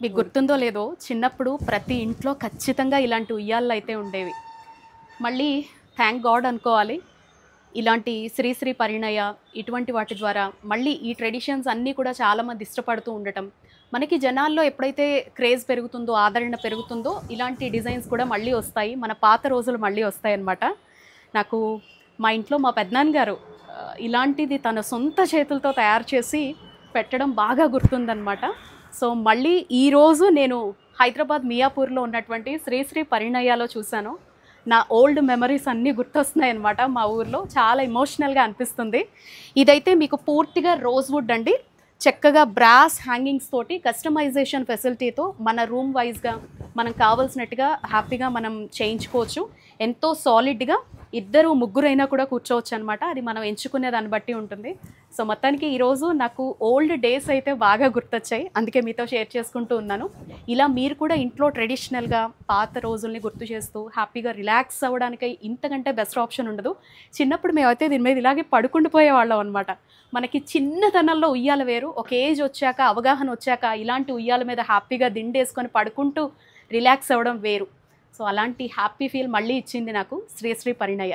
మీకు గుర్తుందో లేదో చిన్నప్పుడు ప్రతి ఇంట్లో ఖచ్చితంగా ఇలాంటి ఉయ్యాలలు అయితే ఉండేవి. మళ్ళీ థ్యాంక్ గాడ్ అనుకోవాలి. ఇలాంటి శ్రీ పరిణయ ఇటువంటి వాటి ద్వారా మళ్ళీ ఈ ట్రెడిషన్స్ అన్నీ కూడా చాలామంది ఇష్టపడుతూ ఉండటం, మనకి జనాల్లో ఎప్పుడైతే క్రేజ్ పెరుగుతుందో, ఆదరణ పెరుగుతుందో ఇలాంటి డిజైన్స్ కూడా మళ్ళీ వస్తాయి. మన పాత రోజులు మళ్ళీ వస్తాయన్నమాట. నాకు మా ఇంట్లో మా పెద్దనాన్నగారు ఇలాంటిది తన సొంత చేతులతో తయారు చేసి పెట్టడం బాగా గుర్తుందనమాట. సో మళ్ళీ ఈరోజు నేను హైదరాబాద్ మియాపూర్లో ఉన్నటువంటి శ్రీ పరిణయాలో చూశాను. నా ఓల్డ్ మెమరీస్ అన్నీ గుర్తొస్తున్నాయి అనమాట. మా ఊర్లో చాలా ఎమోషనల్గా అనిపిస్తుంది. ఇదైతే మీకు పూర్తిగా రోజ్వుడ్ అండి, చక్కగా బ్రాస్ హ్యాంగింగ్స్ తోటి కస్టమైజేషన్ ఫెసిలిటీతో మన రూమ్ వైజ్గా మనం కావాల్సినట్టుగా హ్యాపీగా మనం చేయించుకోవచ్చు. ఎంతో సాలిడ్గా ఇద్దరు ముగ్గురైనా కూడా కూర్చోవచ్చు అనమాట. అది మనం ఎంచుకునే దాన్ని బట్టి ఉంటుంది. సో మొత్తానికి ఈరోజు నాకు ఓల్డ్ డేస్ అయితే బాగా గుర్తొచ్చాయి, అందుకే మీతో షేర్ చేసుకుంటూ ఉన్నాను. ఇలా మీరు కూడా ఇంట్లో ట్రెడిషనల్గా పాత రోజుల్ని గుర్తు చేస్తూ హ్యాపీగా రిలాక్స్ అవ్వడానికి ఇంతకంటే బెస్ట్ ఆప్షన్ ఉండదు. చిన్నప్పుడు మేమైతే దీని మీద ఇలాగే పడుకుండిపోయేవాళ్ళం అనమాట. మనకి చిన్నతనంలో ఉయ్యాల వేరు, ఒక ఏజ్ వచ్చాక అవగాహన వచ్చాక ఇలాంటి ఉయ్యాల మీద హ్యాపీగా దిండేసుకొని పడుకుంటూ రిలాక్స్ అవ్వడం వేరు. సో అలాంటి హ్యాపీ ఫీల్ మళ్ళీ ఇచ్చింది నాకు శ్రీ పరిణయ.